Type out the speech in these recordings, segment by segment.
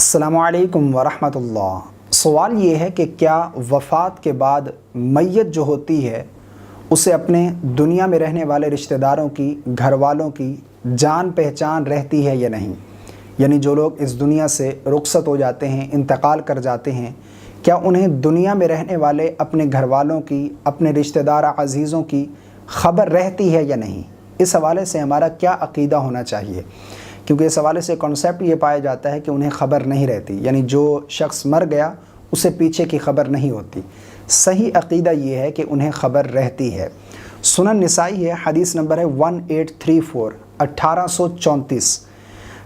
अस्सलामु अलैकुम वरहमतुल्लाह। सवाल ये है कि क्या वफ़ात के बाद मैयत जो होती है उसे अपने दुनिया में रहने वाले रिश्तेदारों की, घर वालों की जान पहचान रहती है या नहीं। यानी जो लोग इस दुनिया से रुखसत हो जाते हैं, इंतकाल कर जाते हैं, क्या उन्हें दुनिया में रहने वाले अपने घर वालों की, अपने रिश्तेदार अज़ीज़ों की ख़बर रहती है या नहीं। इस हवाले से हमारा क्या अक़ीदा होना चाहिए, क्योंकि इस हवाले से कॉन्सेप्ट ये पाया जाता है कि उन्हें ख़बर नहीं रहती, यानी जो शख्स मर गया उसे पीछे की ख़बर नहीं होती। सही अक़ीदा ये है कि उन्हें ख़बर रहती है। सुनन निसाई है, हदीस नंबर है 1834 1834।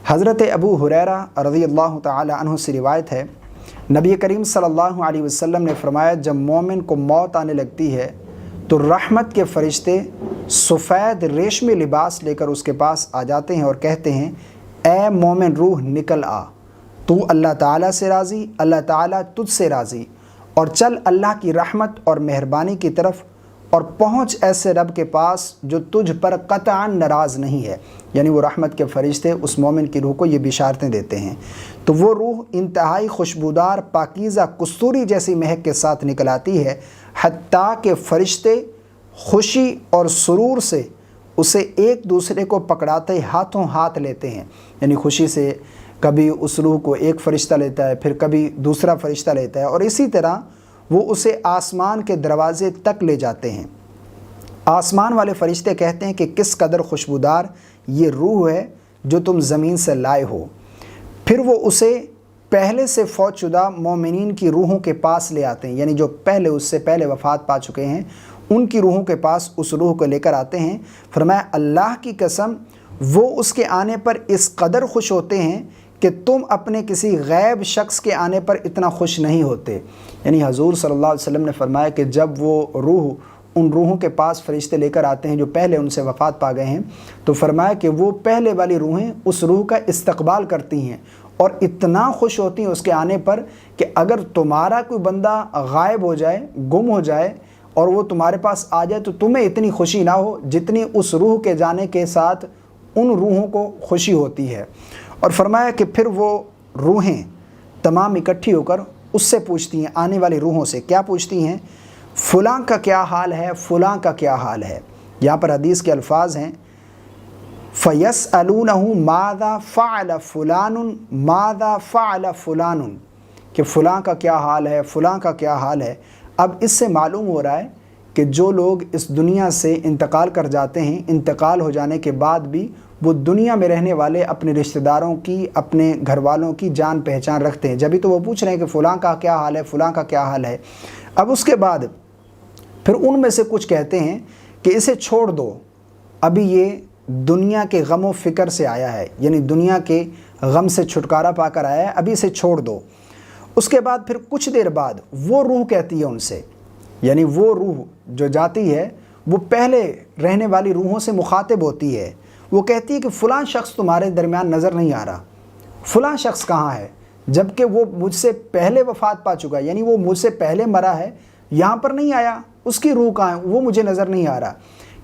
हज़रत अबू हुरैरा रज़ियल्लाहु तआला अन्हु से रिवायत है, नबी करीम सल्लल्लाहु अलैहि वसल्लम ने फरमाया, जब मोमिन को मौत आने लगती है तो रहमत के फ़रिश्ते सफ़ेद रेशमी लिबास लेकर उसके पास आ जाते हैं और कहते हैं, ए मोमिन रूह निकल आ, तू अल्लाह ताला से राज़ी, अल्लाह ताला तुझ से राज़ी, और चल अल्लाह की रहमत और मेहरबानी की तरफ और पहुँच ऐसे रब के पास जो तुझ पर क़तअन नाराज़ नहीं है। यानी वो रहमत के फ़रिश्ते उस मोमिन की रूह को ये बिशारतें देते हैं, तो वो रूह इंतहाई खुशबूदार पाकीज़ा कस्तूरी जैसी महक के साथ निकल आती है, हत्ता के फ़रिश्ते खुशी और सुरूर से उसे एक दूसरे को पकड़ाते हाथों हाथ लेते हैं। यानी खुशी से कभी उस रूह को एक फ़रिश्ता लेता है, फिर कभी दूसरा फ़रिश्ता लेता है, और इसी तरह वो उसे आसमान के दरवाज़े तक ले जाते हैं। आसमान वाले फ़रिश्ते कहते हैं कि किस कदर खुशबूदार ये रूह है जो तुम ज़मीन से लाए हो। फिर वो उसे पहले से फ़ौतशुदा मोमिनीन की रूहों के पास ले आते हैं, यानी जो पहले उससे पहले वफ़ात पा चुके हैं उनकी रूहों के पास उस रूह को लेकर आते हैं। फरमाया, अल्लाह की कसम वो उसके आने पर इस कदर खुश होते हैं कि तुम अपने किसी गैब शख्स के आने पर इतना खुश नहीं होते। यानी हजूर सल्लल्लाहु अलैहि वसल्लम ने फरमाया कि जब वो रूह उन रूहों के पास फ़रिश्ते लेकर आते हैं जो पहले उनसे वफ़ात पा गए हैं, तो फरमाया कि वो पहले वाली रूहें उस रूह का इस्तकबाल करती हैं और इतना खुश होती हैं उसके आने पर कि अगर तुम्हारा कोई बंदा गायब हो जाए, गुम हो जाए और वो तुम्हारे पास आ जाए तो तुम्हें इतनी खुशी ना हो जितनी उस रूह के जाने के साथ उन रूहों को खुशी होती है। और फरमाया कि फिर वो रूहें तमाम इकट्ठी होकर उससे पूछती हैं, आने वाली रूहों से क्या पूछती हैं, फ़लाँ का क्या हाल है, फ़लाँ का क्या हाल है। यहाँ पर हदीस के अल्फाज हैं, फ़यस्अलूनहु माज़ा फ़अल फ़ुलानुन माज़ा फ़अल फ़ुलानुन, कि फ़लाँ का क्या हाल है, फ़लाँ का क्या हाल है। अब इससे मालूम हो रहा है कि जो लोग इस दुनिया से इंतकाल कर जाते हैं, इंतकाल हो जाने के बाद भी वो दुनिया में रहने वाले अपने रिश्तेदारों की, अपने घर वालों की जान पहचान रखते हैं। जब भी तो वो पूछ रहे हैं कि फ़लाँ का क्या हाल है, फ़लाँ का क्या हाल है। अब उसके बाद फिर उनमें से कुछ कहते हैं कि इसे छोड़ दो, अभी ये दुनिया के गम व फ़िक्र से आया है, यानी दुनिया के गम से छुटकारा पाकर आया है, अभी इसे छोड़ दो। उसके बाद फिर कुछ देर बाद वो रूह कहती है उनसे, यानी वो रूह जो जाती है वो पहले रहने वाली रूहों से मुखातिब होती है। वो कहती है कि फ़लाँ शख्स तुम्हारे दरमियान नज़र नहीं आ रहा, फ़लाँ शख्स कहाँ है, जबकि वो मुझसे पहले वफ़ात पा चुका है, यानी वो मुझसे पहले मरा है, यहाँ पर नहीं आया, उसकी रूह कहाँ है, वो मुझे नज़र नहीं आ रहा।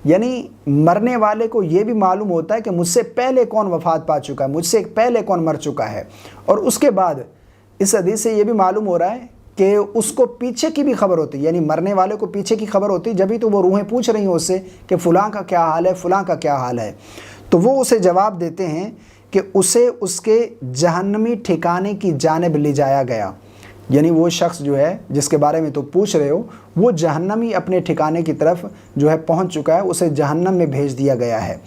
यानी मरने वाले को ये भी मालूम होता है कि मुझसे पहले कौन वफ़ात पा चुका है, मुझसे पहले कौन मर चुका है। और उसके बाद इस हदीस से ये भी मालूम हो रहा है कि उसको पीछे की भी खबर होती है, यानी मरने वाले को पीछे की खबर होती है, जब भी तो वो रूहें पूछ रही हैं उससे कि फ़लाँ का क्या हाल है, फ़लाँ का क्या हाल है। तो वो उसे जवाब देते हैं कि उसे उसके जहन्नमी ठिकाने की जानिब ले जाया गया। यानी वो शख्स जो है जिसके बारे में तो पूछ रहे हो, वो जहन्नमी अपने ठिकाने की तरफ जो है पहुंच चुका है, उसे जहन्नम में भेज दिया गया है।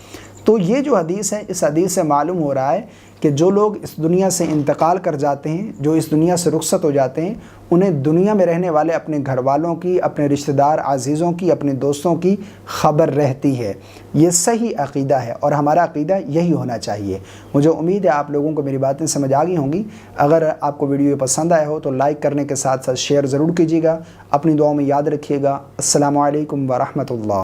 तो ये जो हदीस है, इस हदीस से मालूम हो रहा है कि जो लोग इस दुनिया से इंतकाल कर जाते हैं, जो इस दुनिया से रुखसत हो जाते हैं, उन्हें दुनिया में रहने वाले अपने घर वालों की, अपने रिश्तेदार अज़ीज़ों की, अपने दोस्तों की ख़बर रहती है। ये सही अक़ीदा है और हमारा अक़ीदा यही होना चाहिए। मुझे उम्मीद है आप लोगों को मेरी बातें समझ आ गई होंगी। अगर आपको वीडियो पसंद आया हो तो लाइक करने के साथ साथ शेयर ज़रूर कीजिएगा। अपनी दुआओं में याद रखिएगा। अस्सलामु अलैकुम व रहमतुल्लाह।